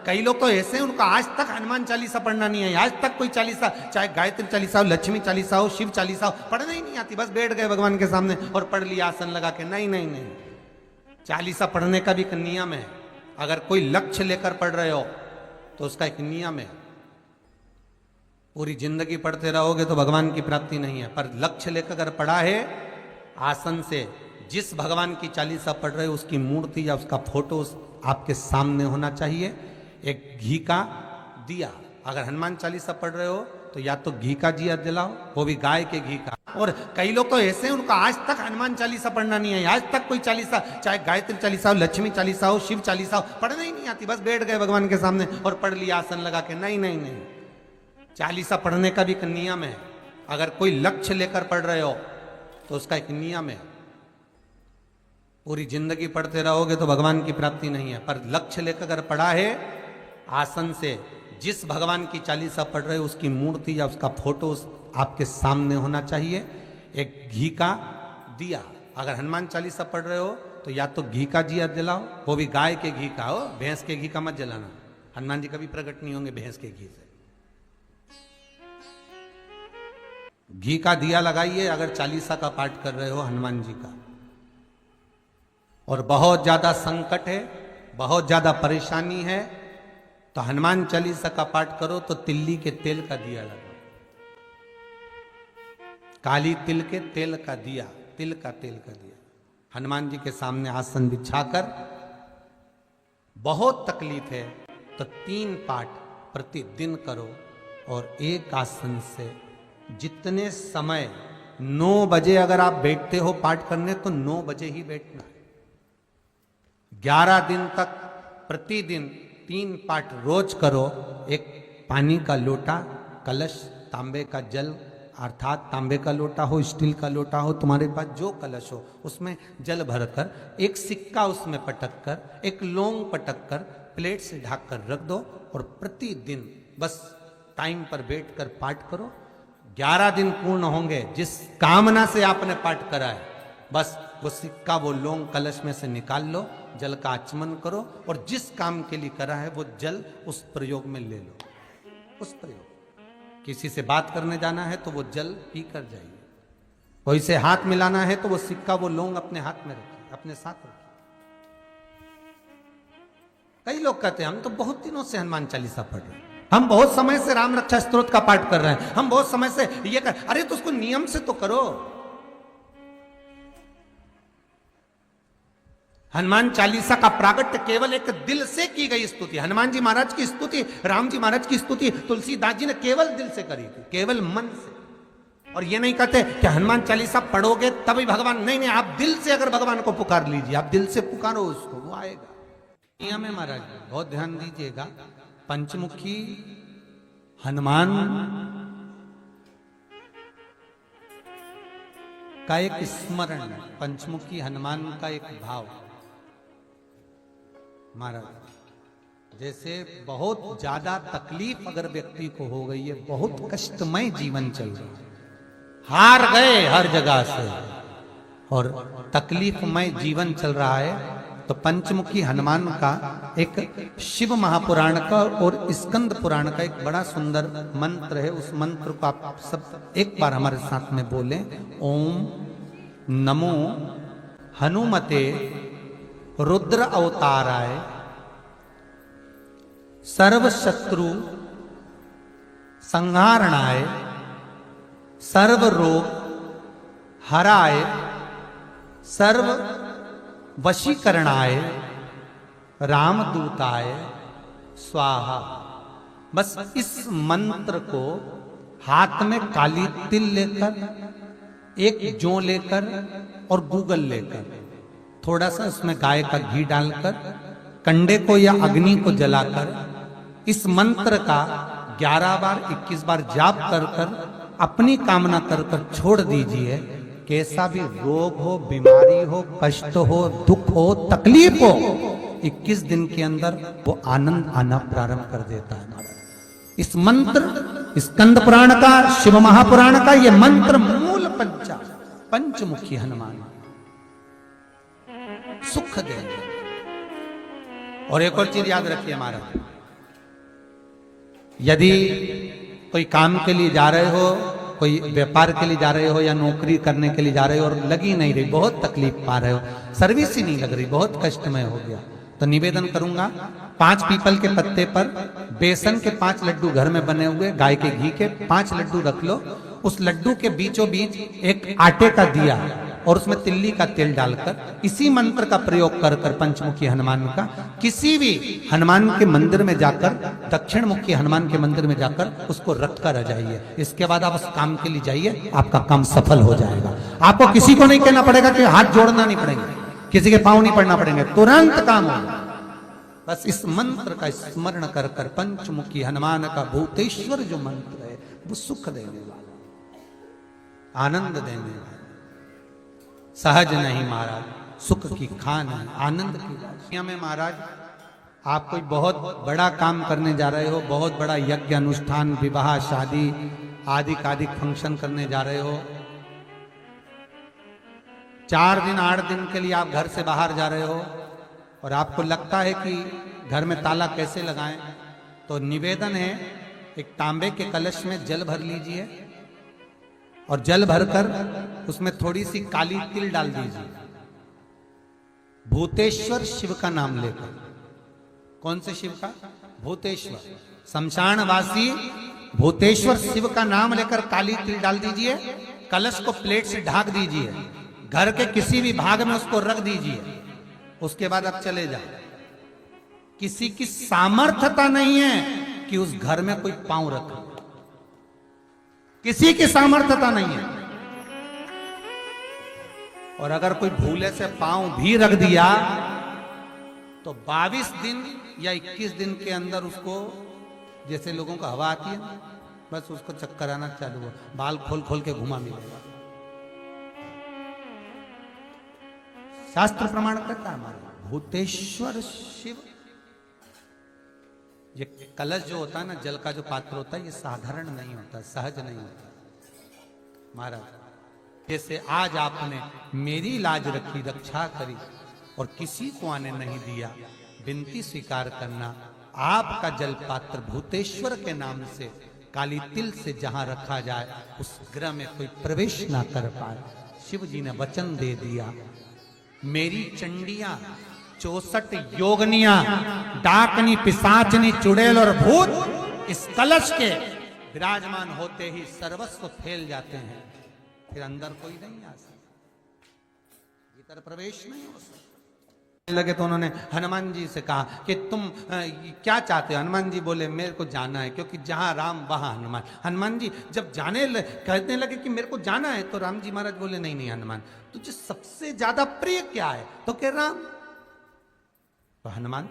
कई लोग तो ऐसे हैं उनको आज तक हनुमान चालीसा पढ़ना नहीं है, आज तक कोई चालीसा, चाहे गायत्री चालीसा हो, लक्ष्मी चालीसा हो, शिव चालीसा हो, पढ़ना ही नहीं आती, बस बैठ गए भगवान के सामने और पढ़ लिया आसन लगा के। नहीं नहीं नहीं, चालीसा पढ़ने का भी एक नियम है। अगर कोई लक्ष्य लेकर पढ़ रहे हो तो उसका एक नियम है। पूरी जिंदगी पढ़ते रहोगे तो भगवान की प्राप्ति नहीं है, पर लक्ष्य लेकर अगर पढ़ा है आसन से, जिस भगवान की चालीसा पढ़ रहे हो उसकी मूर्ति या उसका फोटो आपके सामने होना चाहिए। एक घी का दिया, अगर हनुमान चालीसा पढ़ रहे हो तो या तो घी का दिया जलाओ, वो भी गाय के घी का। और कई लोग तो ऐसे हैं उनको आज तक हनुमान चालीसा पढ़ना नहीं है, आज तक कोई चालीसा, चाहे गायत्री चालीसा हो, लक्ष्मी चालीसा हो, शिव चालीसा हो, पढ़ना ही नहीं आती, बस बैठ गए भगवान के सामने और पढ़ लिया आसन लगा के। नहीं नहीं नहीं, चालीसा पढ़ने का भी एक नियम है। अगर कोई लक्ष्य लेकर पढ़ रहे हो तो उसका एक नियम है। पूरी जिंदगी पढ़ते रहोगे तो भगवान की प्राप्ति नहीं है, पर लक्ष्य लेकर अगर पढ़ा है आसन से, जिस भगवान की चालीसा पढ़ रहे हो उसकी मूर्ति या उसका फोटो आपके सामने होना चाहिए। एक घी का दिया, अगर हनुमान चालीसा पढ़ रहे हो तो या तो घी का दिया जलाओ, वो भी गाय के घी का हो, भैंस के घी का मत जलाना, हनुमान जी कभी प्रकट नहीं होंगे भैंस के घी से। घी का दिया लगाइए अगर चालीसा का पाठ कर रहे हो हनुमान जी का। और बहुत ज्यादा संकट है, बहुत ज्यादा परेशानी है तो हनुमान चालीसा का पाठ करो तो तिल्ली के तेल का दिया लगाओ, काली तिल के तेल का दिया, तिल का तेल का दिया हनुमान जी के सामने आसन बिछाकर। बहुत तकलीफ है तो 3 पाठ प्रतिदिन करो और एक आसन से जितने समय, 9 बजे अगर आप बैठते हो पाठ करने तो 9 बजे ही बैठना है। 11 दिन तक प्रतिदिन 3 पाठ रोज करो। एक पानी का लोटा, कलश, तांबे का जल अर्थात तांबे का लोटा हो, स्टील का लोटा हो, तुम्हारे पास जो कलश हो उसमें जल भरकर, एक सिक्का उसमें पटक कर, एक लौंग पटक कर प्लेट से ढक कर रख दो और प्रतिदिन बस टाइम पर बैठकर पाठ करो। 11 दिन पूर्ण होंगे, जिस कामना से आपने पाठ करा है बस वो सिक्का, वो लौंग कलश में से निकाल लो, जल का आचमन करो और जिस काम के लिए करा है वो जल उस प्रयोग में ले लो। उस प्रयोग, किसी से बात करने जाना है तो वो जल पी कर जाइए, कोई से हाथ मिलाना है तो वो सिक्का, वो लौंग अपने हाथ में रखिए, अपने साथ रखिए। कई लोग कहते हैं हम तो बहुत दिनों से हनुमान चालीसा पढ़ रहे हैं, हम बहुत समय से राम रक्षा स्तोत्र का पाठ कर रहे हैं, हम बहुत समय से ये कर। अरे तो उसको नियम से तो करो। हनुमान चालीसा का प्रागट्य केवल एक दिल से की गई स्तुति। हनुमान जी महाराज की स्तुति, राम जी महाराज की स्तुति तुलसीदास जी ने केवल दिल से करी थी, केवल मन से। और ये नहीं कहते कि हनुमान चालीसा पढ़ोगे तभी भगवान, नहीं नहीं, आप दिल से अगर भगवान को पुकार लीजिए, आप दिल से पुकारो उसको, वो आएगा। नियम है महाराज, बहुत ध्यान दीजिएगा। पंचमुखी हनुमान का एक स्मरण, पंचमुखी हनुमान का एक भाव। महाराज जैसे बहुत ज्यादा तकलीफ अगर व्यक्ति को हो गई है, बहुत कष्टमय जीवन चल रहा है, हार गए हर जगह से और तकलीफमय जीवन चल रहा है, तो पंचमुखी हनुमान का एक शिव महापुराण का और स्कंद पुराण का एक बड़ा सुंदर मंत्र है। उस मंत्र को आप सब एक बार हमारे साथ में बोलें। ओम नमो हनुमते रुद्र अवताराय सर्व शत्रु संहारणाय सर्व रोग हराय सर्व वशीकरणाय रामदूताय स्वाहा। बस इस मंत्र को हाथ में काली तिल लेकर, एक जौ लेकर और गूगल लेकर, थोड़ा सा उसमें गाय का घी डालकर, कंडे को या अग्नि को जलाकर इस मंत्र का 11 बार 21 बार जाप कर कर अपनी कामना कर कर छोड़ दीजिए। कैसा भी रोग हो, बीमारी हो, कष्ट हो, दुख हो, तकलीफ हो, 21 दिन के अंदर वो आनंद आना प्रारंभ कर देता है। इस मंत्र, स्कंद पुराण का, शिव महापुराण का ये मंत्र मूल पंचमुखी हनुमान सुख देंगे। और एक और चीज याद रखिए महाराज, यदि कोई काम के लिए जा रहे हो, कोई व्यापार के लिए जा रहे हो या नौकरी करने के लिए जा रहे हो और लगी नहीं रही, बहुत तकलीफ पा रहे हो, सर्विस ही नहीं लग रही, बहुत कष्टमय हो गया, तो निवेदन करूंगा 5 पीपल के पत्ते पर बेसन के 5 लड्डू घर में बने हुए गाय के घी के 5 लड्डू रख लो, उस लड्डू के बीचों बीच एक आटे का दिया और उसमें तिल्ली का तेल डालकर इसी मंत्र का प्रयोग कर कर पंचमुखी हनुमान का किसी भी हनुमान के मंदिर में जाकर, दक्षिण मुखी हनुमान के मंदिर में जाकर उसको रख कर आ जाइए। इसके बाद आप उस काम के लिए जाइए, आपका काम सफल हो जाएगा। आपको किसी को नहीं कहना पड़ेगा कि हाथ जोड़ना नहीं पड़ेगा, किसी के पांव नहीं पड़ना पड़ेंगे, तुरंत काम होगा। बस इस मंत्र का स्मरण कर कर पंचमुखी हनुमान का भूतेश्वर जो मंत्र है वो सुख देने वाला, आनंद देने वाला, सहज नहीं महाराज, सुख की खान है, आनंद की दुनिया में। महाराज आप कोई बहुत बड़ा काम करने जा रहे हो, बहुत बड़ा यज्ञ अनुष्ठान, विवाह, शादी आदि आदि फंक्शन करने जा रहे हो, 4 दिन 8 दिन के लिए आप घर से बाहर जा रहे हो और आपको लगता है कि घर में ताला कैसे लगाएं, तो निवेदन है एक तांबे के कलश में जल भर लीजिए और जल भरकर उसमें थोड़ी सी काली तिल डाल दीजिए, भूतेश्वर शिव का नाम लेकर। कौन से शिव का? भूतेश्वर, शमशानवासी भूतेश्वर शिव का नाम लेकर काली तिल डाल दीजिए, कलश को प्लेट से ढक दीजिए, घर के किसी भी भाग में उसको रख दीजिए। उसके बाद आप चले जाए। किसी की सामर्थ्यता नहीं है कि उस घर में कोई पांव रखे, किसी की सामर्थ्यता नहीं है। और अगर कोई भूले से पांव भी रख दिया तो 22 दिन या 21 दिन के अंदर उसको, जैसे लोगों को हवा आती है, बस उसको चक्कर आना चालू हो, बाल खोल खोल के घुमा मिलेगा। शास्त्र प्रमाण करता है हमारा भूतेश्वर शिव। ये कलश जो होता है ना, जल का जो पात्र होता है, ये साधारण नहीं होता, सहज नहीं होता महाराज। जैसे आज आपने मेरी लाज रखी, रक्षा करी और किसी को आने नहीं दिया, विनती स्वीकार करना। आपका जल पात्र भूतेश्वर के नाम से काली तिल से जहां रखा जाए उस गृह में कोई प्रवेश ना कर पाए। शिव जी ने वचन दे दिया, मेरी चंडियां 64 योगनियां, डाकनी, पिशाचनी, चुड़ैल और भूत इस कलश के विराजमान होते ही सर्वस्व फैल जाते हैं, फिर अंदर कोई नहीं आ सकता, भीतर प्रवेश नहीं हो सकता। लगे तो उन्होंने हनुमान जी से कहा कि तुम क्या चाहते हो? हनुमान जी बोले मेरे को जाना है, क्योंकि जहां राम वहां हनुमान। हनुमान जी जब कहने लगे कि मेरे को जाना है, तो राम जी महाराज बोले नहीं नहीं हनुमान, तुझे सबसे ज्यादा प्रिय क्या है? तो कह राम। तो हनुमान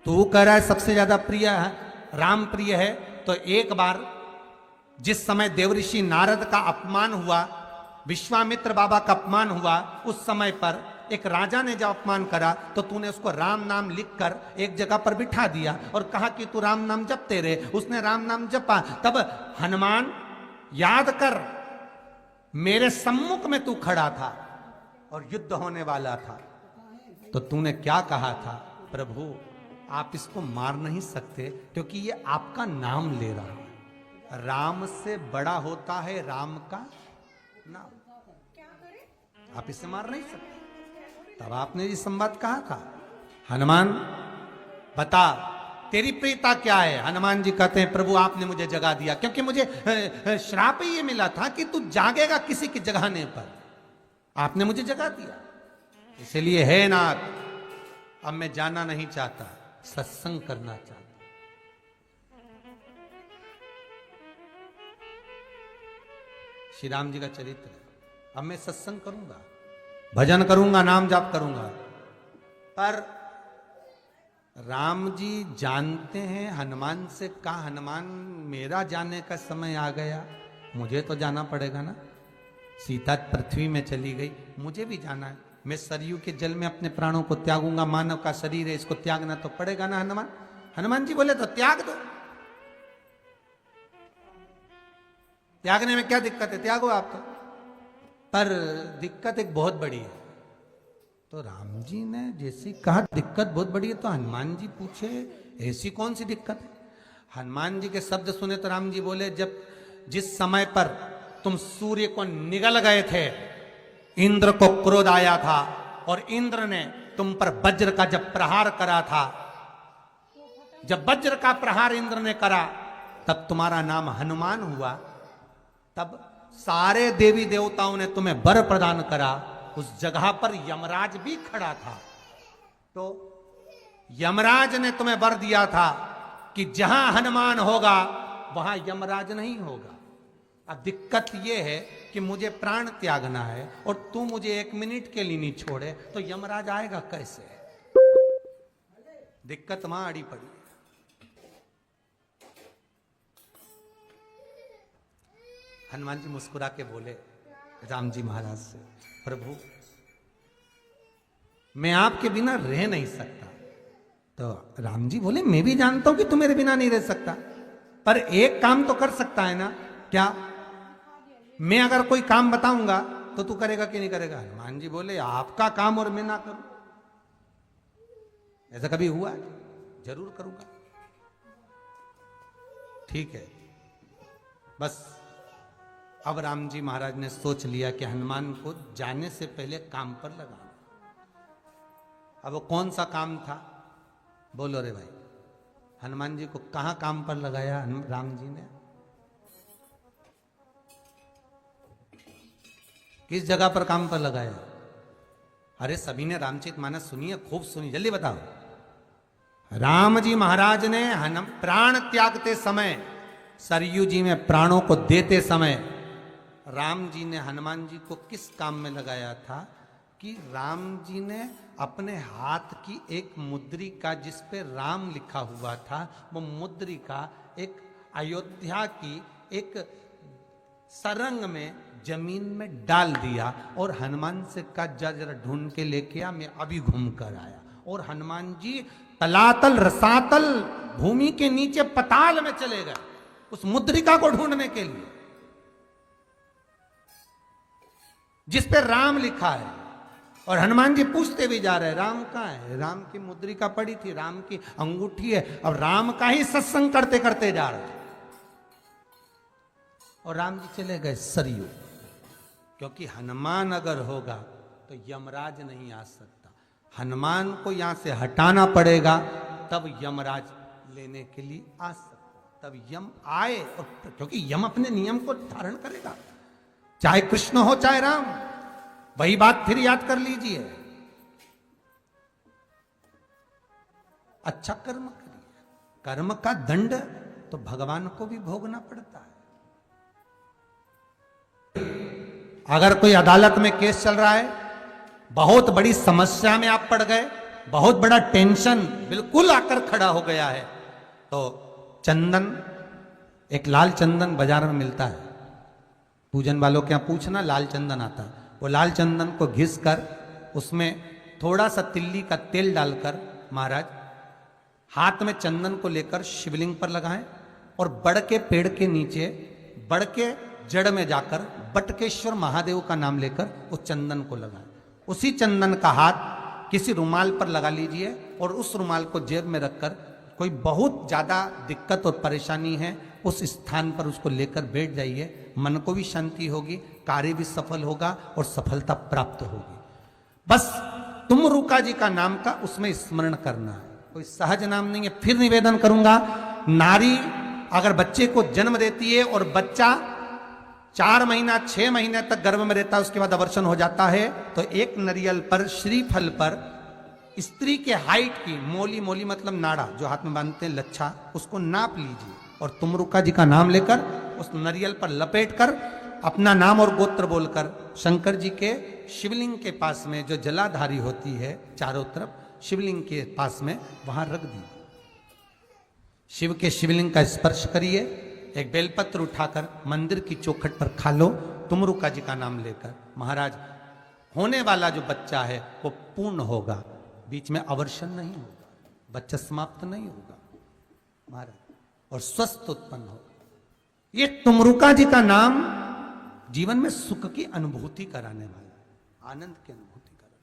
तू कह रहा है सबसे ज्यादा प्रिय है राम प्रिय है, तो एक बार जिस समय देवऋषि नारद का अपमान हुआ, विश्वामित्र बाबा का अपमान हुआ, उस समय पर एक राजा ने जब अपमान करा तो तूने उसको राम नाम लिखकर एक जगह पर बिठा दिया और कहा कि तू राम नाम जपते रहे। उसने राम नाम जपा। तब हनुमान याद कर, मेरे सम्मुख में तू खड़ा था और युद्ध होने वाला था, तो तूने क्या कहा था? प्रभु आप इसको मार नहीं सकते क्योंकि ये आपका नाम ले रहा है। राम से बड़ा होता है राम का नाम, आप इसे मार नहीं सकते। तब आपने ये संवाद कहा था, हनुमान बता तेरी प्रियता क्या है? हनुमान जी कहते हैं प्रभु आपने मुझे जगा दिया, क्योंकि मुझे श्राप ही ये मिला था कि तू जागेगा किसी के जगाने पर, आपने मुझे जगा दिया। इसलिए है नाथ, अब मैं जाना नहीं चाहता, सत्संग करना चाहता। श्री राम जी का चरित्र, अब मैं सत्संग करूंगा, भजन करूंगा, नाम जाप करूंगा। पर राम जी जानते हैं, हनुमान से कहा हनुमान मेरा जाने का समय आ गया, मुझे तो जाना पड़ेगा ना। सीता पृथ्वी में चली गई, मुझे भी जाना है। मैं सरयू के जल में अपने प्राणों को त्यागूंगा, मानव का शरीर है, इसको त्यागना तो पड़ेगा ना हनुमान। हनुमान जी बोले तो त्याग दो, त्यागने में क्या दिक्कत है, त्यागो आप तो। पर दिक्कत एक बहुत बड़ी है। तो राम जी ने जैसी कहा दिक्कत बहुत बड़ी है, तो हनुमान जी पूछे ऐसी कौन सी दिक्कत है? हनुमान जी के शब्द सुने तो राम जी बोले, जब जिस समय पर तुम सूर्य को निगल गए थे, इंद्र को क्रोध आया था और इंद्र ने तुम पर वज्र का जब प्रहार करा था, जब वज्र का प्रहार इंद्र ने करा तब तुम्हारा नाम हनुमान हुआ। तब सारे देवी देवताओं ने तुम्हें वर प्रदान करा। उस जगह पर यमराज भी खड़ा था, तो यमराज ने तुम्हें वर दिया था कि जहां हनुमान होगा वहां यमराज नहीं होगा। अब दिक्कत यह है कि मुझे प्राण त्यागना है और तू मुझे 1 मिनट के लिए नहीं छोड़े, तो यमराज आएगा कैसे? दिक्कत वहां अड़ी पड़ी। हनुमान जी मुस्कुरा के बोले राम जी महाराज से, प्रभु मैं आपके बिना रह नहीं सकता। तो राम जी बोले, मैं भी जानता हूं कि तू मेरे बिना नहीं रह सकता, पर एक काम तो कर सकता है ना। क्या? मैं अगर कोई काम बताऊंगा तो तू करेगा कि नहीं करेगा? हनुमान जी बोले, आपका काम और मैं ना करूं, ऐसा कभी हुआ है? जरूर करूंगा। ठीक है। बस अब राम जी महाराज ने सोच लिया कि हनुमान को जाने से पहले काम पर लगाना। अब वो कौन सा काम था? बोलो रे भाई। हनुमान जी को कहां काम पर लगाया राम जी ने? किस जगह पर काम पर लगाया? अरे सभी ने रामचरितमानस सुनी है, खूब सुनी, जल्दी बताओ। राम जी महाराज ने प्राण त्यागते समय, सरयू जी में प्राणों को देते समय, राम जी ने हनुमान जी को किस काम में लगाया था? कि राम जी ने अपने हाथ की एक मुद्रिका जिस पे राम लिखा हुआ था, वो मुद्रिका एक अयोध्या की एक सरंग में जमीन में डाल दिया और हनुमान से कहा, जा जरा ढूंढ के लेके आ, मैं अभी घूम कर आया। और हनुमान जी तलातल रसातल भूमि के नीचे पताल में चले गए उस मुद्रिका को ढूंढने के लिए जिस पे राम लिखा है। और हनुमान जी पूछते भी जा रहे, राम कहाँ है? राम की मुद्रिका पड़ी थी, राम की अंगूठी है। अब राम का ही सत्संग करते करते जा रहे और राम जी चले गए सरयू, क्योंकि हनुमान अगर होगा तो यमराज नहीं आ सकता। हनुमान को यहां से हटाना पड़ेगा, तब यमराज लेने के लिए आ सकता। तब यम आए, और क्योंकि यम अपने नियम को धारण करेगा, चाहे कृष्ण हो चाहे राम। वही बात फिर याद कर लीजिए, अच्छा कर्म करिए, कर्म का दंड तो भगवान को भी भोगना पड़ता है। अगर कोई अदालत में केस चल रहा है, बहुत बड़ी समस्या में आप पड़ गए, बहुत बड़ा टेंशन बिल्कुल आकर खड़ा हो गया है, तो चंदन, एक लाल चंदन बाजार में मिलता है, पूजन वालों के यहाँ पूछना, लाल चंदन आता है। वो लाल चंदन को घिस कर उसमें थोड़ा सा तिल्ली का तेल डालकर महाराज हाथ में चंदन को लेकर शिवलिंग पर लगाएं और बड़ के पेड़ के नीचे, बड़ के जड़ में जाकर बटकेश्वर महादेव का नाम लेकर उस चंदन को लगाएं। उसी चंदन का हाथ किसी रुमाल पर लगा लीजिए और उस रुमाल को जेब में रखकर, कोई बहुत ज्यादा दिक्कत और परेशानी है उस स्थान पर उसको लेकर बैठ जाइए। मन को भी शांति होगी, कार्य भी सफल होगा और सफलता प्राप्त होगी। बस तुम रुका जी का नाम का उसमें स्मरण करना है, कोई सहज नाम नहीं है। फिर निवेदन करूंगा, नारी अगर बच्चे को जन्म देती है और बच्चा 4 महीना 6 महीने तक गर्भ में रहता है, उसके बाद अवर्षण हो जाता है, तो एक नरियल पर, श्रीफल पर स्त्री के हाइट की मोली, मोली मतलब नाड़ा जो हाथ में बांधते हैं, लच्छा, उसको नाप लीजिए और तुमरुका जी का नाम लेकर उस नरियल पर लपेट कर अपना नाम और गोत्र बोलकर शंकर जी के शिवलिंग के पास में जो जलाधारी होती है चारों तरफ शिवलिंग के पास में, वहां रख दीजिए। शिव के शिवलिंग का स्पर्श करिए, एक बेलपत्र उठाकर मंदिर की चौखट पर खा लो, तुमरुका जी का नाम लेकर। महाराज होने वाला जो बच्चा है वो पूर्ण होगा, बीच में अवर्षण नहीं होगा, बच्चा समाप्त नहीं होगा महाराज, और स्वस्थ उत्पन्न होगा। ये तुमरुका जी का नाम जीवन में सुख की अनुभूति कराने वाला है, आनंद की अनुभूति कराने,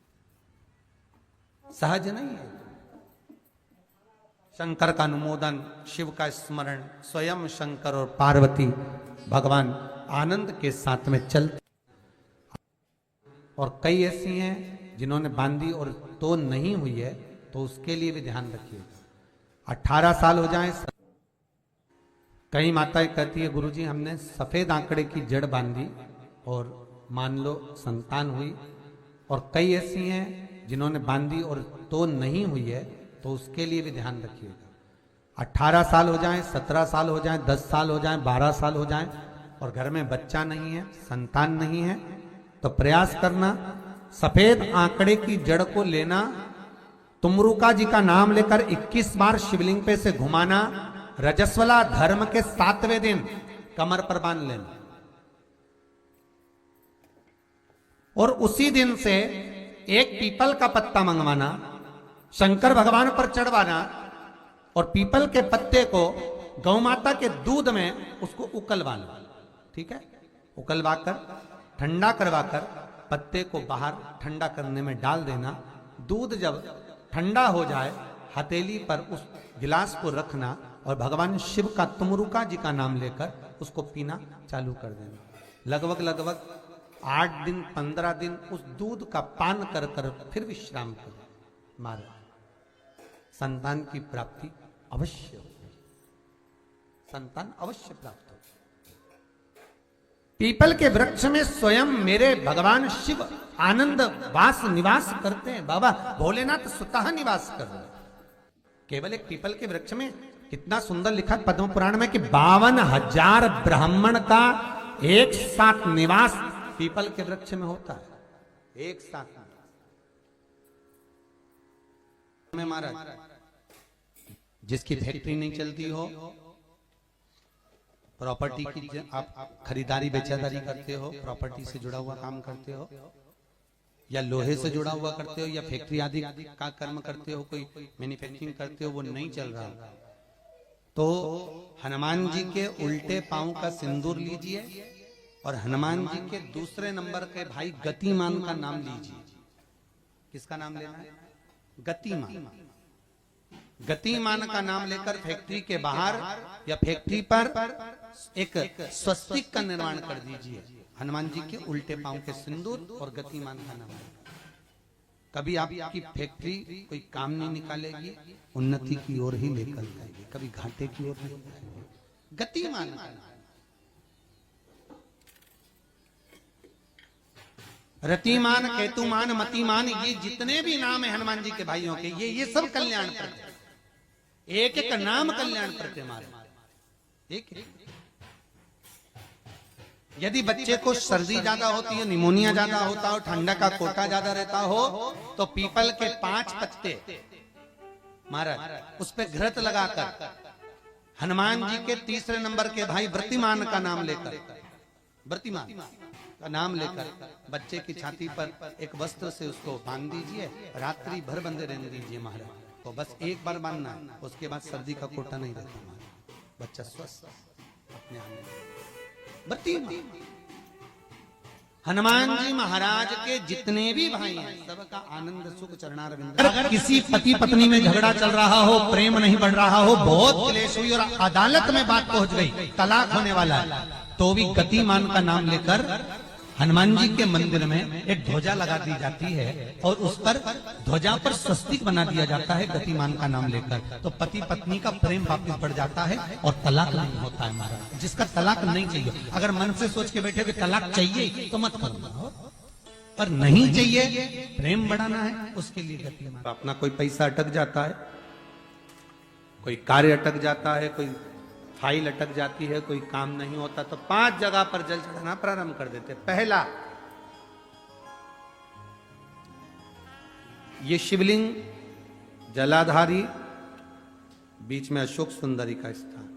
सहज नहीं है। शंकर का अनुमोदन, शिव का स्मरण, स्वयं शंकर और पार्वती भगवान आनंद के साथ में चलते। और कई ऐसी हैं जिन्होंने बांधी और तो नहीं हुई है, तो उसके लिए भी ध्यान रखिए। 18 साल हो जाए। कई माताएं कहती है गुरुजी हमने सफेद आंकड़े की जड़ बांधी और मान लो संतान हुई। और कई ऐसी हैं जिन्होंने बांधी और तो नहीं हुई है, तो उसके लिए भी ध्यान रखिएगा। 18 साल हो जाएं, 17 साल हो जाएं, 10 साल हो जाएं, 12 साल हो जाएं और घर में बच्चा नहीं है, संतान नहीं है, तो प्रयास करना सफेद आंकड़े की जड़ को लेना, तुमरुका जी का नाम लेकर 21 बार शिवलिंग पे से घुमाना, रजस्वला धर्म के 7वें दिन कमर पर बांध लेना और उसी दिन से एक पीपल का पत्ता मंगवाना, शंकर भगवान पर चढ़वाना और पीपल के पत्ते को गौ माता के दूध में उसको उकलवाना। ठीक है, उकलवाकर ठंडा करवाकर पत्ते को बाहर ठंडा करने में डाल देना। दूध जब ठंडा हो जाए हथेली पर उस गिलास को रखना और भगवान शिव का तुमरुका जी का नाम लेकर उसको पीना चालू कर देना। लगभग 8 दिन 15 दिन उस दूध का पान कर कर फिर विश्राम करें। मारे संतान की प्राप्ति अवश्य हो, संतान अवश्य प्राप्त हो। पीपल के वृक्ष में स्वयं मेरे भगवान शिव आनंद वास निवास करते हैं। बाबा भोलेनाथ स्वतः निवास कर रहे हैं। केवल एक पीपल के वृक्ष में कितना सुंदर लिखा पद्म पुराण में कि 52,000 ब्राह्मण का एक साथ निवास पीपल के वृक्ष में होता है। एक साथ में महाराज जिसकी फैक्ट्री नहीं चलती हो, प्रॉपर्टी की आप खरीदारी बेचादारी करते हो, प्रॉपर्टी से जुड़ा हुआ काम करते हो या लोहे से जुड़ा हुआ करते हो या फैक्ट्री आदि का कर्म करते हो, कोई मैन्युफैक्चरिंग करते हो, वो नहीं चल रहा, तो हनुमान जी के उल्टे पांव का सिंदूर लीजिए और हनुमान जी के दूसरे नंबर के भाई गतिमान का नाम लीजिए। किसका नाम लेना है? गतिमान। गतिमान का नाम लेकर फैक्ट्री के बाहर या फैक्ट्री पर एक स्वस्तिक का निर्माण कर दीजिए। हनुमान जी के उल्टे पांव के सिंदूर और गतिमान का नाम। कभी आपकी फैक्ट्री कोई काम नहीं निकालेगी, उन्नति की ओर ही लेकर जाएगी, कभी घाटे की ओर नहीं जाएगी। गतिमान का नाम। रतिमान, केतुमान, मतिमान, ये जितने भी नाम है हनुमान जी के भाइयों के, ये सब कल्याण करते। एक एक नाम कल्याण करते हमारे। एक यदि बच्चे को सर्दी ज्यादा होती है, निमोनिया ज्यादा होता हो, ठंडा का कोटा ज्यादा रहता हो, तो पीपल के 5 पत्ते महाराज उस पे घृत लगाकर हनुमान जी के तीसरे नंबर के भाई व्रतिमान का नाम लेकर, व्रतिमान का नाम लेकर बच्चे की छाती पर एक वस्त्र से उसको बांध दीजिए, रात्रि भर बंधे रहने दीजिए महाराज। तो बस एक बार बांधना, उसके बाद सर्दी का कोटा नहीं रहता महाराज, बच्चा स्वस्थ अपने आप। हनुमान जी महाराज के जितने भी भाई हैं सबका आनंद सुख चरणारविंद। अगर किसी पति पत्नी में झगड़ा चल रहा हो, प्रेम नहीं बढ़ रहा हो, बहुत क्लेश हुई और अदालत में बात पहुंच गई, तलाक होने वाला है, तो भी गतिमान का नाम लेकर हनुमान जी के मंदिर में एक ध्वजा लगा दी जाती है और उस पर ध्वजा पर स्वस्तिक बना दिया जाता है गतिमान का नाम लेकर। तो पति पत्नी का प्रेम वापस बढ़ जाता है और तलाक नहीं होता है महाराज। जिसका तलाक नहीं चाहिए, अगर मन से सोच के बैठे कि तलाक चाहिए तो मत करो, पर नहीं चाहिए, प्रेम बढ़ाना है, उसके लिए गतिमान। अपना कोई पैसा अटक जाता है, कोई कार्य अटक जाता है, कोई फाइल अटक जाती है, कोई काम नहीं होता, तो 5 जगह पर जल चढ़ाना प्रारंभ कर देते। पहला, ये शिवलिंग जलाधारी, बीच में अशोक सुंदरी का स्थान,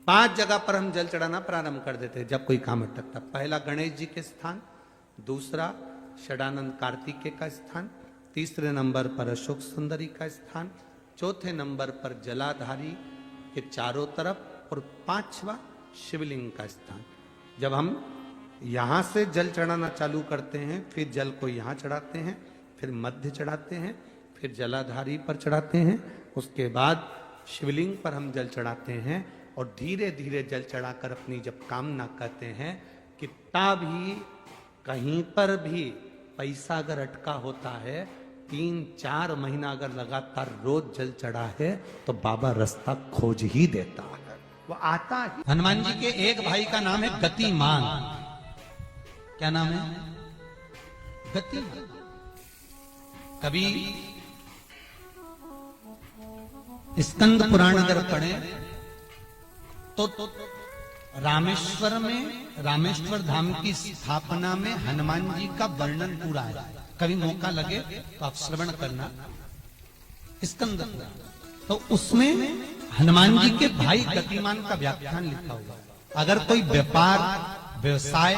5 जगह पर हम जल चढ़ाना प्रारंभ कर देते जब कोई काम अटकता। पहला गणेश जी के स्थान, दूसरा षडानंद कार्तिकेय का स्थान, तीसरे नंबर पर अशोक सुंदरी का स्थान, चौथे नंबर पर जलाधारी के चारों तरफ और 5वां शिवलिंग का स्थान। जब हम यहां से जल चढ़ाना चालू करते हैं, फिर जल को यहां चढ़ाते हैं, फिर मध्य चढ़ाते हैं, फिर जलाधारी पर चढ़ाते हैं, उसके बाद शिवलिंग पर हम जल चढ़ाते हैं और धीरे धीरे जल चढ़ाकर अपनी जब कामना करते हैं, कितना भी कहीं पर भी पैसा अगर अटका होता है, 3-4 महीना अगर लगातार रोज जल चढ़ा है तो बाबा रास्ता खोज ही देता है, वो आता ही। हनुमान जी के एक भाई का नाम है गतिमान। क्या नाम है? गतिमान। कभी स्कंद पुराण अगर पढ़े तो रामेश्वर धाम की स्थापना में हनुमान जी का वर्णन पूरा है। कभी मौका लगे तो आप श्रवण करना स्कंद पुराण। तो उसमें हनुमान जी के भाई गतिमान का व्याख्यान लिखा हुआ है। अगर कोई व्यापार व्यवसाय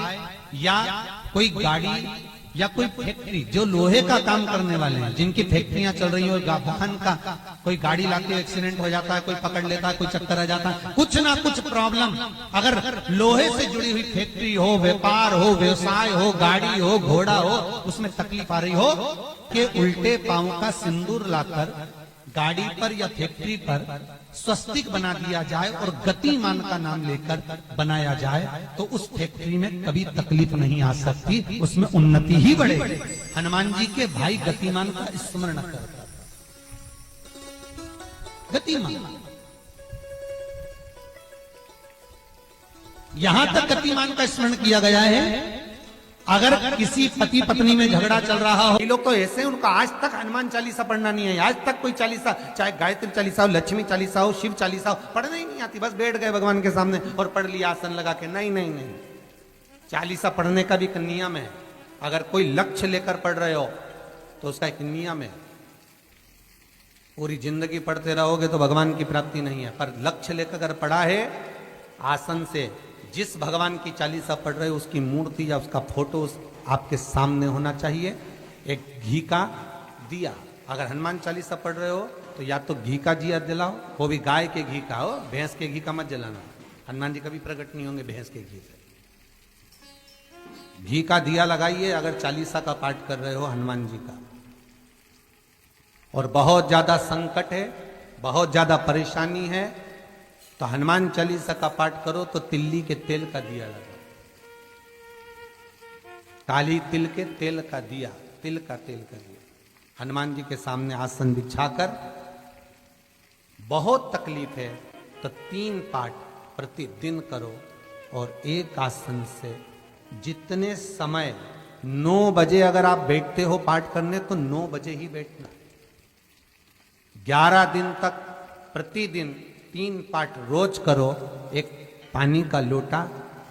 या कोई गाड़ी या कोई फैक्ट्री, जो लोहे का काम करने वाले हैं, जिनकी फैक्ट्रियां चल रही हो, वाहन का कोई गाड़ी लाके एक्सीडेंट हो जाता है, कोई पकड़ लेता है, कोई चक्कर आ जाता है, कुछ ना कुछ प्रॉब्लम, अगर लोहे से जुड़ी हुई फैक्ट्री हो, व्यापार हो, व्यवसाय हो, गाड़ी हो, घोड़ा हो, उसमें तकलीफ आ रही हो कि उल्टे पांव का सिंदूर लाकर गाड़ी पर या फैक्ट्री पर स्वस्तिक बना दिया जाए और गतिमान का नाम लेकर बनाया जाए, तो उस फैक्ट्री में कभी तकलीफ नहीं आ सकती, उसमें उन्नति ही बढ़ेगी। हनुमान जी के भाई गतिमान का स्मरण कर, गतिमान, यहां तक गतिमान का स्मरण किया गया है। अगर किसी पति पत्नी में झगड़ा चल रहा हो, लोग तो ऐसे, उनको आज तक हनुमान चालीसा पढ़ना नहीं है, आज तक कोई चालीसा, चाहे गायत्री चालीसा हो, लक्ष्मी चालीसा हो, शिव चालीसा हो, पढ़ना ही नहीं आती। बस बैठ गए भगवान के सामने और पढ़ लिया आसन लगा के। नहीं नहीं नहीं, चालीसा पढ़ने का भी एक नियम है। अगर कोई लक्ष्य लेकर पढ़ रहे हो तो उसका एक नियम है। पूरी जिंदगी पढ़ते रहोगे तो भगवान की प्राप्ति नहीं है, पर लक्ष्य लेकर अगर पढ़ा है, आसन से जिस भगवान की चालीसा पढ़ रहे हो उसकी मूर्ति या उसका फोटो आपके सामने होना चाहिए। एक घी का दिया, अगर हनुमान चालीसा पढ़ रहे हो तो या तो घी का दिया जलाओ, वो भी गाय के घी का हो, भैंस के घी का मत जलाना। हनुमान जी कभी प्रकट नहीं होंगे भैंस के घी से। घी का दिया लगाइए अगर चालीसा का पाठ कर रहे हो हनुमान जी का। और बहुत ज्यादा संकट है, बहुत ज्यादा परेशानी है, तो हनुमान चालीसा का पाठ करो तो तिल्ली के तेल का दिया लगाओ, काली तिल के तेल का दिया, तिल का तेल का दिया हनुमान जी के सामने आसन बिछाकर। बहुत तकलीफ है तो 3 पाठ प्रतिदिन करो और एक आसन से जितने समय, 9 बजे अगर आप बैठते हो पाठ करने तो 9 बजे ही बैठना। 11 दिन तक प्रतिदिन 3 पाठ रोज करो। एक पानी का लोटा,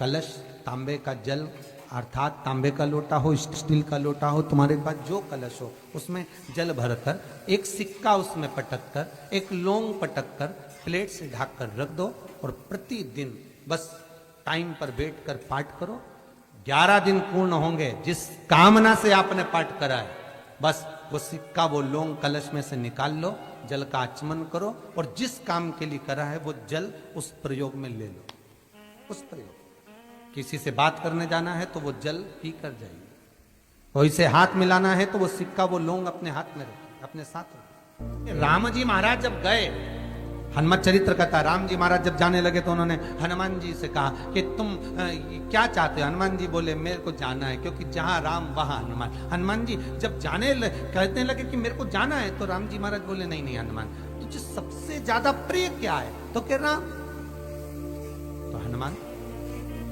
कलश, तांबे का जल, अर्थात तांबे का लोटा हो, स्टील का लोटा हो, तुम्हारे पास जो कलश हो उसमें जल भरकर, एक सिक्का उसमें पटक कर, एक लौंग पटक कर प्लेट से ढक कर रख दो और प्रतिदिन बस टाइम पर बैठकर पाठ करो। 11 दिन पूर्ण होंगे, जिस कामना से आपने पाठ करा है, बस वो सिक्का, वो लौंग कलश में से निकाल लो, जल का आचमन करो और जिस काम के लिए करा है वो जल उस प्रयोग में ले लो। उस प्रयोग, किसी से बात करने जाना है तो वो जल पी कर जाइए, कोई से हाथ मिलाना है तो वो सिक्का, वो लौंग अपने हाथ में रखो, अपने साथ रखो। राम जी महाराज जब गए, हनुमत चरित्र कहता, राम जी महाराज जब जाने लगे तो उन्होंने हनुमान जी से कहा कि तुम क्या चाहते हो? हनुमान जी बोले मेरे को जाना है, क्योंकि जहां राम वहां हनुमान। हनुमान जी जब कहने लगे कि मेरे को जाना है, तो राम जी महाराज बोले नहीं नहीं हनुमान, तुझे सबसे ज्यादा प्रिय क्या है? तो कह राम। तो हनुमान,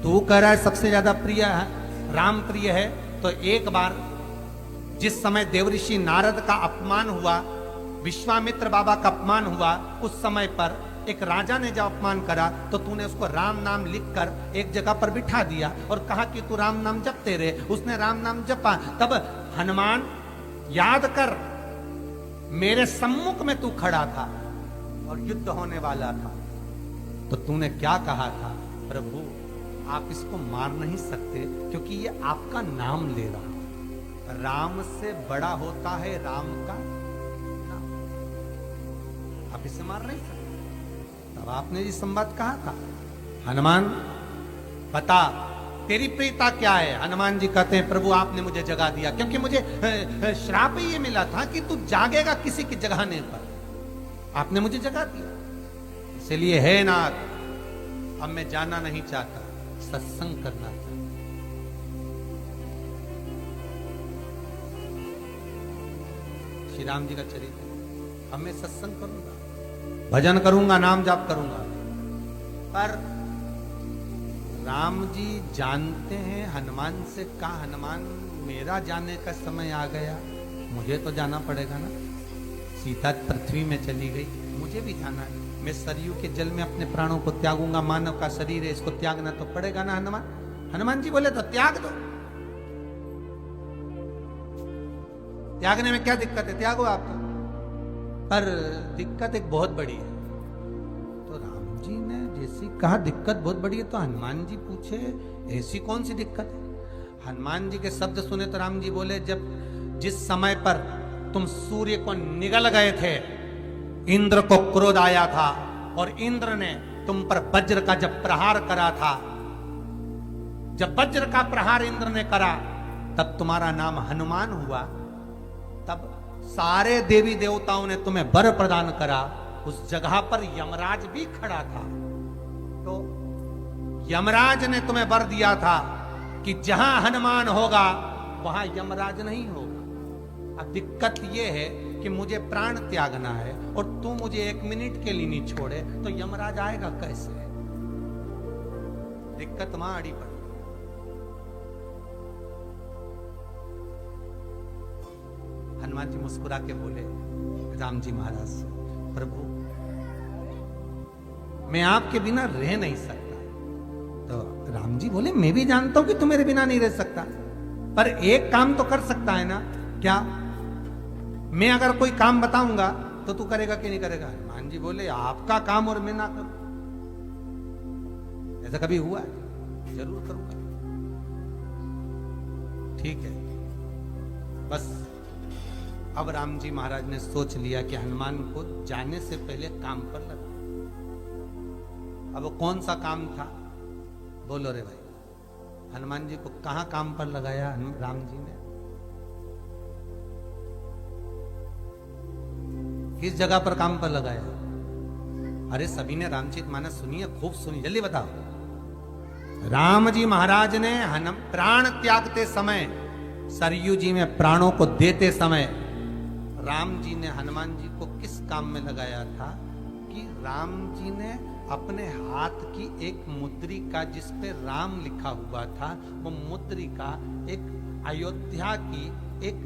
तू कह रहा है सबसे ज्यादा प्रिय है, राम प्रिय है, तो एक बार जिस समय देवऋषि नारद का अपमान हुआ, विश्वामित्र बाबा का अपमान हुआ, उस समय पर एक राजा ने जब अपमान करा तो तूने उसको राम नाम लिखकर एक जगह पर बिठा दिया और कहा कि तू राम नाम जपते रहे। उसने राम नाम जपा। तब हनुमान, याद कर, मेरे सम्मुख में तू खड़ा था और युद्ध होने वाला था, तो तूने क्या कहा था? प्रभु, आप इसको मार नहीं सकते क्योंकि ये आपका नाम ले रहा। राम से बड़ा होता है राम का नाम, आप इसे मार नहीं सकते। तब आपने ये संवाद कहा था, हनुमान बता तेरी प्रियता क्या है? हनुमान जी कहते हैं, प्रभु आपने मुझे जगा दिया, क्योंकि मुझे श्राप ये मिला था कि तू जागेगा किसी के जगाने पर, आपने मुझे जगा दिया। इसलिए है नाथ, अब मैं जाना नहीं चाहता, सत्संग करना चाहता। श्री राम जी का चरित्र, अब मैं सत्संग करूंगा, भजन करूंगा, नाम जाप करूंगा। पर राम जी जानते हैं हनुमान से कहा, हनुमान मेरा जाने का समय आ गया, मुझे तो जाना पड़ेगा ना। सीता पृथ्वी में चली गई, मुझे भी जाना है। मैं सरयू के जल में अपने प्राणों को त्यागूंगा, मानव का शरीर है, इसको त्यागना तो पड़ेगा ना हनुमान। हनुमान जी बोले तो त्याग दो, त्यागने में क्या दिक्कत है, त्यागो आप तो। पर दिक्कत एक बहुत बड़ी है। तो राम जी ने जैसी कहा दिक्कत बहुत बड़ी है, तो हनुमान जी पूछे ऐसी कौन सी दिक्कत है। हनुमान जी के शब्द सुने तो राम जी बोले, जब जिस समय पर तुम सूर्य को निगल गए थे, इंद्र को क्रोध आया था और इंद्र ने तुम पर वज्र का जब प्रहार करा था, जब वज्र का प्रहार इंद्र ने करा, तब तुम्हारा नाम हनुमान हुआ। तब सारे देवी देवताओं ने तुम्हें वर प्रदान करा। उस जगह पर यमराज भी खड़ा था। तो यमराज ने तुम्हें वर दिया था कि जहां हनुमान होगा वहां यमराज नहीं होगा। अब दिक्कत यह है कि मुझे प्राण त्यागना है और तू मुझे 1 मिनट के लिए नहीं छोड़े, तो यमराज आएगा कैसे? दिक्कत वहां अड़ी पड़ी। हनुमान जी मुस्कुरा के बोले राम जी महाराज, प्रभु मैं आपके बिना रह नहीं सकता। तो राम जी बोले, मैं भी जानता हूं कि तू मेरे बिना नहीं रह सकता, पर एक काम तो कर सकता है ना। क्या? मैं अगर कोई काम बताऊंगा तो तू करेगा कि नहीं करेगा? हनुमान जी बोले, आपका काम और मैं ना करूं, ऐसा कभी हुआ है? जरूर करूंगा। ठीक है। बस अब राम जी महाराज ने सोच लिया कि हनुमान को जाने से पहले काम पर लगा। अब वो कौन सा काम था? बोलो रे भाई। हनुमान जी को कहां काम पर लगाया राम जी ने? किस जगह पर काम पर लगाया? अरे सभी ने रामचरितमानस सुनी है, खूब सुनी, जल्दी बताओ। राम जी महाराज ने प्राण त्यागते समय, सरयू जी में प्राणों को देते समय, राम जी ने हनुमान जी को किस काम में लगाया था? कि राम जी ने अपने हाथ की एक मुद्रिका, जिस पे राम लिखा हुआ था, वो मुद्रिका एक अयोध्या की एक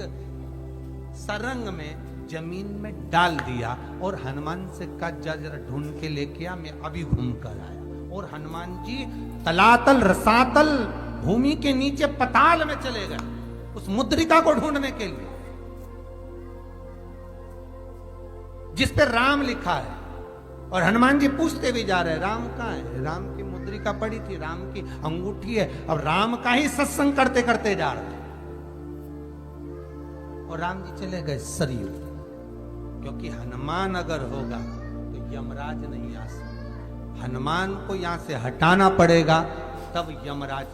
सरंग में जमीन में डाल दिया और हनुमान से कहा, जरा ढूंढ के लेके आ, मैं अभी घूम कर आया। और हनुमान जी तलातल रसातल भूमि के नीचे पताल में चले गए उस मुद्रिका को ढूंढने के लिए, जिस पे राम लिखा है। और हनुमान जी पूछते भी जा रहे, राम कहाँ है? राम की मुद्रिका पड़ी थी, राम की अंगूठी है। अब राम का ही सत्संग करते करते जा रहे। और राम जी चले गए सरयू, क्योंकि हनुमान अगर होगा तो यमराज नहीं आ सकता। हनुमान को यहां से हटाना पड़ेगा, तब यमराज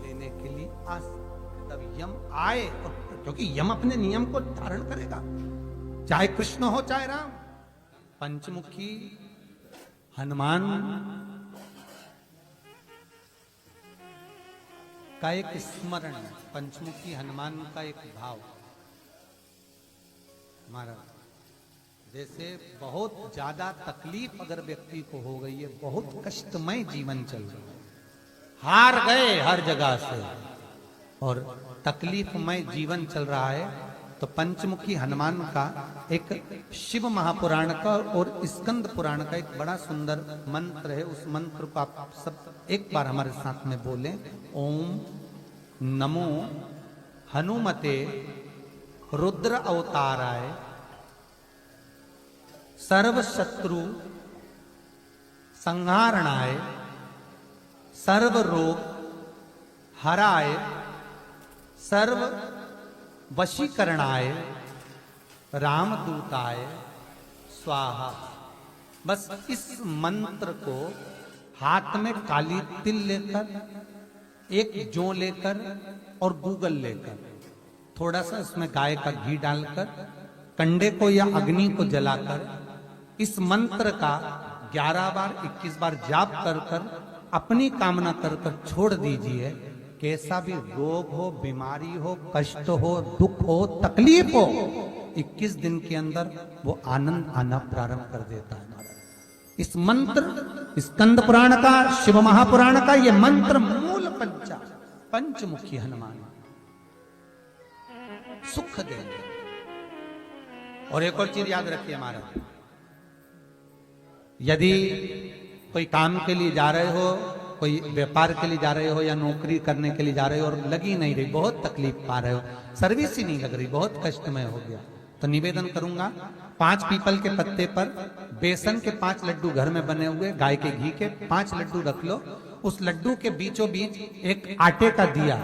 लेने के लिए आ सकता। तब यम आए, और क्योंकि यम अपने नियम को धारण करेगा, चाहे कृष्ण हो चाहे राम। पंचमुखी हनुमान का एक स्मरण, पंचमुखी हनुमान का एक भाव। महाराज जैसे बहुत ज्यादा तकलीफ अगर व्यक्ति को हो गई है, बहुत कष्टमय जीवन चल रहा है, हार गए हर जगह से और तकलीफमय जीवन चल रहा है, तो पंचमुखी हनुमान का एक शिव महापुराण का और स्कंद पुराण का एक बड़ा सुंदर मंत्र है। उस मंत्र को आप सब एक बार हमारे साथ में बोलें। ओम नमो हनुमते रुद्र अवताराय सर्व शत्रु संहारणाय सर्व रोग हराय सर्व वशीकरणाय रामदूताय स्वाहा। बस इस मंत्र को हाथ में काली तिल लेकर, एक जौ लेकर और गूगल लेकर, थोड़ा सा इसमें गाय का घी डालकर, कंडे को या अग्नि को जलाकर इस मंत्र का 11 बार 21 बार जाप कर कर अपनी कामना कर कर छोड़ दीजिए। कैसा भी रोग हो, बीमारी हो, कष्ट हो, दुख हो, तकलीफ हो, 21 दिन के अंदर वो आनंद आना प्रारंभ कर देता है महाराज। इस मंत्र, स्कंद पुराण का, शिव महापुराण का ये मंत्र मूल पंचमुखी हनुमान सुख देंगे। और एक और चीज याद रखिए महाराज, यदि कोई काम के लिए जा रहे हो, कोई व्यापार के लिए जा रहे हो या नौकरी करने के लिए जा रहे हो और लगी नहीं रही, बहुत तकलीफ पा रहे हो, सर्विस ही नहीं लग रही, बहुत कष्टमय हो गया, तो निवेदन करूंगा 5 पीपल के पत्ते पर बेसन के 5 लड्डू घर में बने हुए, गाय के घी के 5 लड्डू रख लो। उस लड्डू के बीचों बीच एक आटे का दिया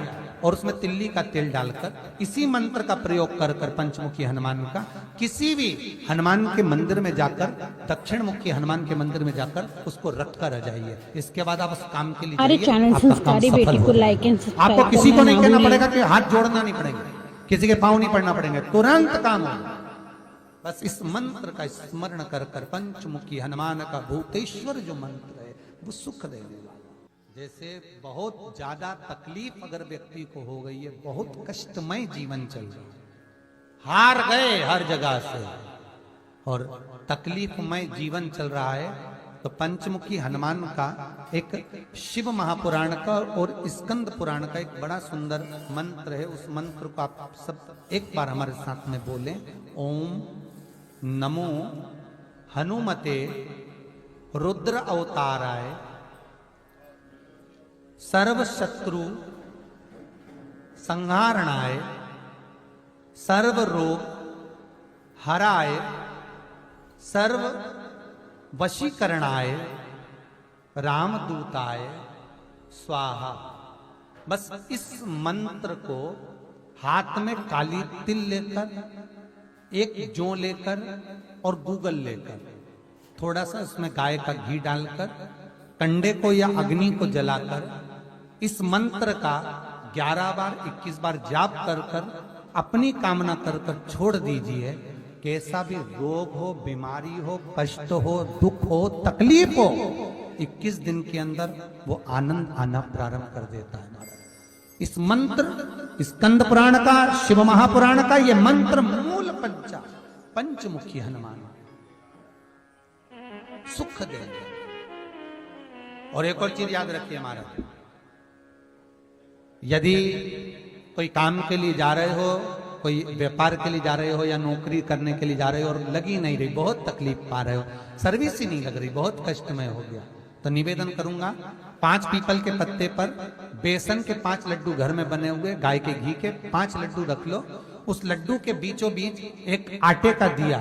और उसमें तिल्ली का तेल डालकर इसी मंत्र का प्रयोग कर कर पंचमुखी हनुमान का किसी भी हनुमान के मंदिर में जाकर, दक्षिण मुखी हनुमान के मंदिर में जाकर उसको रख कर आ जाइए। इसके बाद आप उस काम के लिए अरे चैनल संस्कारी बेटी को लाइक एंड सब्सक्राइब। आपको किसी को नहीं कहना पड़ेगा कि हाथ जोड़ना नहीं पड़ेगा, किसी के पांव नहीं पड़ना पड़ेंगे, तुरंत काम होगा। बस इस मंत्र का स्मरण कर कर पंचमुखी हनुमान का भूतेश्वर जो मंत्र है वो सुख देने वाला। जैसे बहुत ज्यादा तकलीफ अगर व्यक्ति को हो गई है, बहुत कष्टमय जीवन चल रहा है, हार गए हर जगह से और तकलीफमय जीवन चल रहा है, तो पंचमुखी हनुमान का एक शिव महापुराण का और स्कंद पुराण का एक बड़ा सुंदर मंत्र है। उस मंत्र को आप सब एक बार हमारे साथ में बोलें। ओम नमो हनुमते रुद्र अवताराय सर्व शत्रु संहारणाय सर्व रोग हराय सर्व वशीकरणाय रामदूताय स्वाहा। बस इस मंत्र को हाथ में काली तिल लेकर, एक जौ लेकर और गूगल लेकर, थोड़ा सा उसमें गाय का घी डालकर, कंडे को या अग्नि को जलाकर इस मंत्र का 11 बार 21 बार जाप कर कर अपनी कामना कर कर छोड़ दीजिए। कैसा भी रोग हो, बीमारी हो, कष्ट हो, दुख हो, तकलीफ हो, 21 दिन के अंदर वो आनंद आना प्रारंभ कर देता है महाराज। इस मंत्र, स्कंद पुराण का, शिव महापुराण का ये मंत्र मूल पंचमुखी हनुमान सुख देंगे। और एक और चीज याद रखिए महाराज, यदि कोई काम के लिए जा रहे हो, कोई व्यापार के लिए जा रहे हो या नौकरी करने के लिए जा रहे हो और लगी नहीं रही, बहुत तकलीफ पा रहे हो, सर्विस ही नहीं लग रही, बहुत कष्टमय हो गया, तो निवेदन करूंगा 5 पीपल के पत्ते पर बेसन के 5 लड्डू घर में बने हुए, गाय के घी के 5 लड्डू रख लो। उस लड्डू के बीचों बीच एक आटे का दिया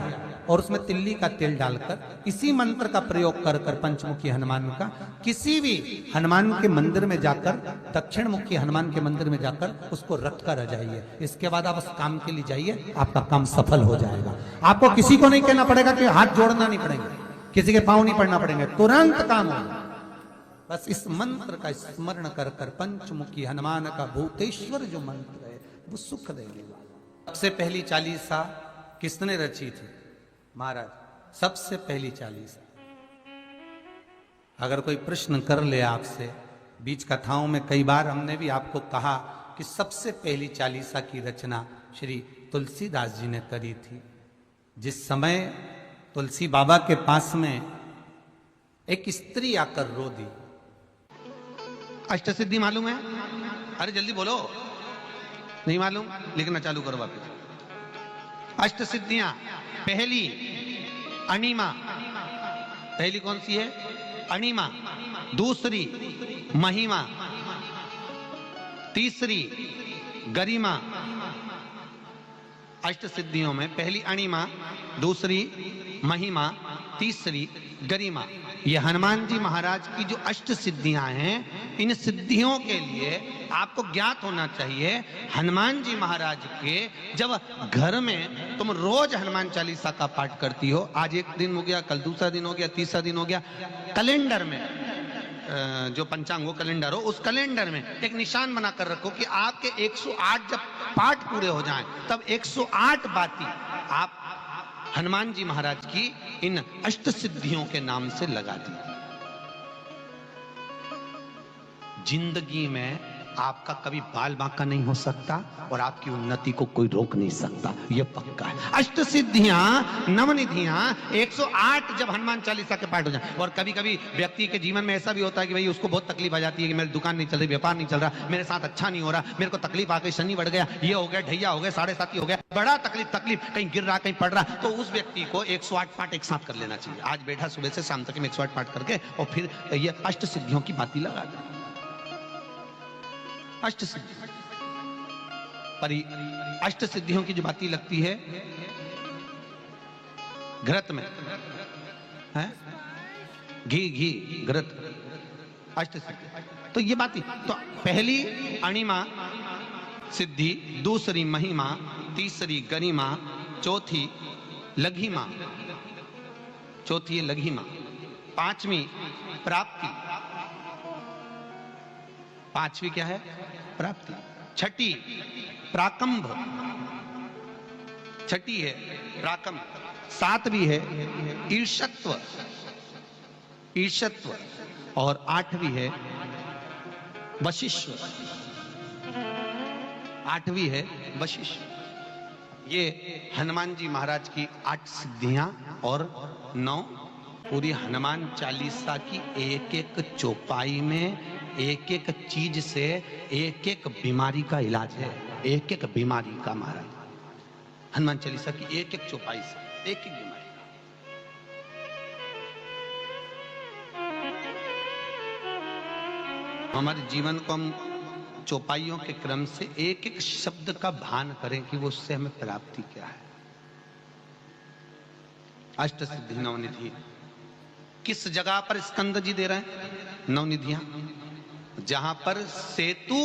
और उसमें तिल्ली का तेल डालकर इसी मंत्र का प्रयोग कर कर पंचमुखी हनुमान का किसी भी हनुमान के मंदिर में जाकर, दक्षिण मुखी हनुमान के मंदिर में जाकर उसको रख कर आ जाइए। इसके बाद आप उस काम के लिए जाइए, आपका काम सफल हो जाएगा। आपको किसी को नहीं कहना पड़ेगा कि हाथ जोड़ना नहीं पड़ेंगे, किसी के पांव नहीं पड़ना पड़ेंगे, तुरंत काम होगा। बस इस मंत्र का स्मरण कर कर पंचमुखी हनुमान का भूतेश्वर जो मंत्र है वो सुख देने वाला। सबसे पहली चालीसा किसने रची थी महाराज? सबसे पहली चालीसा। अगर कोई प्रश्न कर ले आपसे, बीच कथाओं में कई बार हमने भी आपको कहा कि सबसे पहली चालीसा की रचना श्री तुलसीदास जी ने करी थी। जिस समय तुलसी बाबा के पास में एक स्त्री आकर रो दी। अष्टसिद्धि मालूम है? अरे जल्दी बोलो, नहीं मालूम? लिखना चालू करो वापस। अष्टसिद्धियां, पहली अणिमा, पहली कौन सी है? अणिमा। दूसरी महिमा, तीसरी गरिमा। अष्टसिद्धियों में पहली अणिमा, दूसरी महिमा, तीसरी गरिमा। ये हनुमान जी महाराज की जो अष्ट सिद्धियां हैं, इन सिद्धियों के लिए आपको ज्ञात होना चाहिए, हनुमान जी महाराज के जब घर में तुम रोज हनुमान चालीसा का पाठ करती हो, आज एक दिन हो गया, कल दूसरा दिन हो गया, तीसरा दिन हो गया, कैलेंडर में जो पंचांग हो कैलेंडर हो, उस कैलेंडर में एक निशान बनाकर रखो कि आपके 108 जब पाठ पूरे हो जाएं, तब 108 बाती आप हनुमान जी महाराज की इन अष्ट सिद्धियों के नाम से लगा दी। जिंदगी में आपका कभी बाल बांका नहीं हो सकता और आपकी उन्नति को कोई रोक नहीं सकता, यह पक्का है। अष्ट सिद्धियां, नवनिधियां 108 जब हनुमान चालीसा के पाठ हो जाए। और कभी कभी व्यक्ति के जीवन में ऐसा भी होता है कि भाई उसको बहुत तकलीफ आ जाती है कि मेरी दुकान नहीं चल रही, व्यापार नहीं चल रहा, मेरे साथ अच्छा नहीं हो रहा, मेरे को तकलीफ आ गई, शनि बढ़ गया, ये हो गया, ढैया हो गया, 7.5 हो गया, बड़ा तकलीफ, कहीं गिर रहा, कहीं पड़ रहा, तो उस व्यक्ति को 108 पाठ एक साथ कर लेना चाहिए। आज बैठा सुबह से शाम तक 108 पाठ करके और फिर ये अष्ट सिद्धियों की बाती लगा दे। अष्ट सिद्धि पर अष्ट सिद्धियों की जो बाती लगती है घृत में है, घी घृत, अष्ट सिद्धि। तो ये बाती तो पहली अणिमा सिद्धि, दूसरी महिमा, तीसरी गरिमा, चौथी लघिमा, चौथी है लघिमा, पांचवी प्राप्ति, पांचवी क्या है? प्राप्ति। छठी प्राकंभ, छठी है प्राकंभ। सातवीं है ईर्षत्व, ईर्षत्व। और आठवीं है वशिष्ठ, आठवीं है वशिष्ठ। ये हनुमान जी महाराज की 8 सिद्धियां और 9 पूरी हनुमान चालीसा की एक एक चौपाई में एक एक चीज से एक एक बीमारी का इलाज है, एक एक बीमारी का। महाराज हनुमान चालीसा की एक एक चौपाई से एक एक बीमारी। हमारे जीवन को हम चौपाइयों के क्रम से एक एक शब्द का भान करें कि वो उससे हमें प्राप्ति क्या है। अष्ट सिद्धि नवनिधि किस जगह पर स्कंद जी दे रहे हैं? नवनिधियां जहां पर सेतु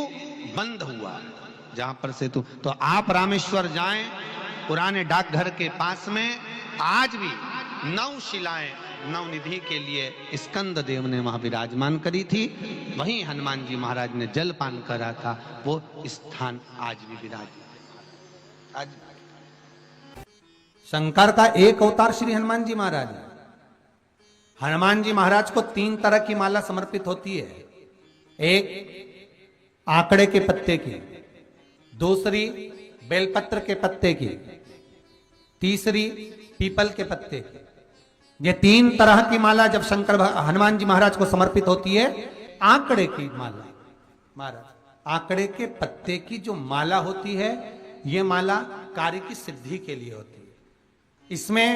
बंद हुआ, जहां पर सेतु। तो आप रामेश्वर जाएं, पुराने डाकघर के पास में आज भी 9 शिलाएं नवनिधि के लिए स्कंद देव ने वहां विराजमान करी थी। वहीं हनुमान जी महाराज ने जलपान करा था, वो स्थान आज भी विराजमान। आज शंकर का एक अवतार श्री हनुमान जी महाराज है। हनुमान जी महाराज को 3 तरह की माला समर्पित होती है। एक आंकड़े के पत्ते की, दूसरी बेलपत्र के पत्ते की, तीसरी पीपल के पत्ते की। ये 3 तरह की माला जब शंकर हनुमान जी महाराज को समर्पित होती है। आंकड़े की माला, महाराज आंकड़े के पत्ते की जो माला होती है, ये माला कार्य की सिद्धि के लिए होती है। इसमें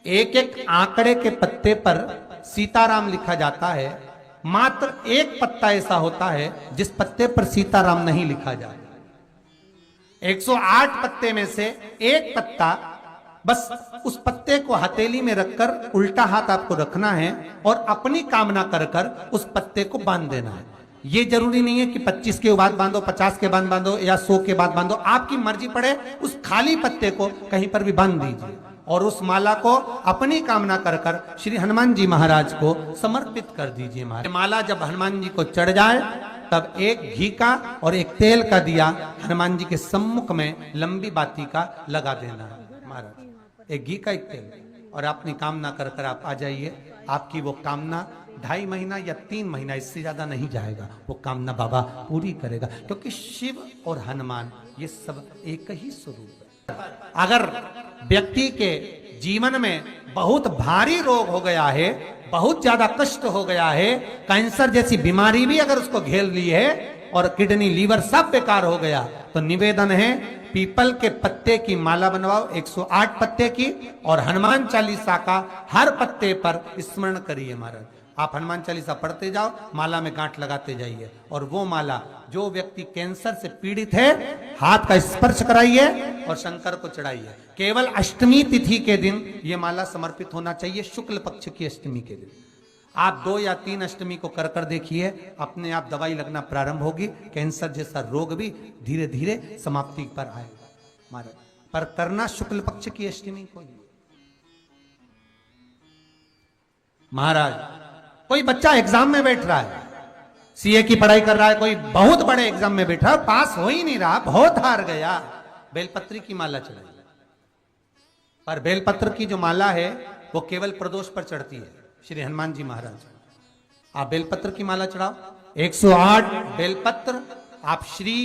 एक एक आंकड़े के पत्ते पर सीताराम लिखा जाता है। मात्र एक पत्ता ऐसा होता है जिस पत्ते पर सीताराम नहीं लिखा जाता। 108 पत्ते में से एक पत्ता, बस उस पत्ते को हथेली में रखकर उल्टा हाथ आपको रखना है और अपनी कामना कर कर उस पत्ते को बांध देना है। ये जरूरी नहीं है कि 25 के बाद बांधो, 50 के बाद बांधो या 100 के बाद बांधो, आपकी मर्जी पड़े। उस खाली पत्ते को कहीं पर भी बांध दीजिए और उस माला को अपनी कामना कर कर श्री हनुमान जी महाराज को समर्पित कर दीजिए। माला जब हनुमान जी को चढ़ जाए तब एक घी का और एक तेल का दिया हनुमान जी के सम्मुख में लंबी बाती का लगा देना है। महाराज एक घी का एक तेल, और अपनी कामना कर कर आप आ जाइए। आपकी वो कामना 2.5 महीना या 3 महीना, इससे ज्यादा नहीं जाएगा, वो कामना बाबा पूरी करेगा। क्योंकि शिव और हनुमान ये सब एक ही स्वरूप है। अगर व्यक्ति के जीवन में बहुत भारी रोग हो गया है, बहुत ज्यादा कष्ट हो गया है, कैंसर जैसी बीमारी भी अगर उसको घेर ली है और किडनी लीवर सब बेकार हो गया, तो निवेदन है पीपल के पत्ते की माला बनवाओ 108 पत्ते की, और हनुमान चालीसा का हर पत्ते पर स्मरण करिए। महाराज आप हनुमान चालीसा पढ़ते जाओ, माला में गांठ लगाते जाइए, और वो माला जो व्यक्ति कैंसर से पीड़ित है हाथ का स्पर्श कराइए और शंकर को चढ़ाइए। केवल अष्टमी तिथि के दिन ये माला समर्पित होना चाहिए, शुक्ल पक्ष की अष्टमी के दिन। आप 2 या 3 अष्टमी को कर कर देखिए, अपने आप दवाई लगना प्रारंभ होगी। कैंसर जैसा रोग भी धीरे धीरे समाप्ति पर आएगा। महाराज पर करना शुक्ल पक्ष की अष्टमी को। महाराज कोई बच्चा एग्जाम में बैठ रहा है, सीए की पढ़ाई कर रहा है, कोई बहुत बड़े एग्जाम में बैठा, पास हो ही नहीं रहा, बहुत हार गया, बेलपत्री की माला चढ़ाई, पर बेलपत्र की जो माला है वो केवल प्रदोष पर चढ़ती है श्री हनुमान जी महाराज। आप बेलपत्र की माला चढ़ाओ, 108 बेलपत्र आप श्री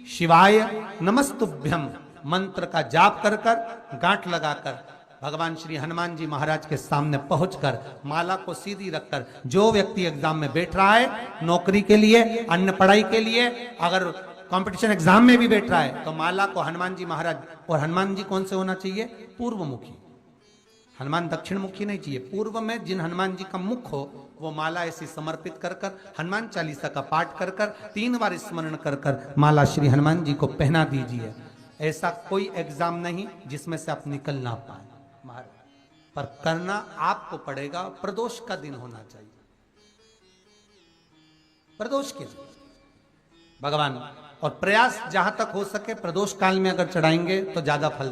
शिवाय नमस्तुभ्यम मंत्र का जाप कर कर गांठ लगाकर भगवान श्री हनुमान जी महाराज के सामने पहुंचकर माला को सीधी रखकर, जो व्यक्ति एग्जाम में बैठ रहा है, नौकरी के लिए, अन्य पढ़ाई के लिए, अगर कंपटीशन एग्जाम में भी बैठ रहा है, तो माला को हनुमान जी महाराज, और हनुमान जी कौन से होना चाहिए? पूर्वमुखी। हनुमान दक्षिण मुखी नहीं चाहिए, पूर्व में जिन हनुमान जी का मुख हो वो माला ऐसी समर्पित कर कर हनुमान चालीसा का पाठ कर कर 3 बार स्मरण कर कर माला श्री हनुमान जी को पहना दीजिए। ऐसा कोई एग्जाम नहीं जिसमें से आप निकल ना पाए महाराज, पर करना आपको पड़ेगा। प्रदोष का दिन होना चाहिए, प्रदोष के दिन भगवान, और प्रयास जहां तक हो सके प्रदोष काल में अगर चढ़ाएंगे तो ज्यादा फल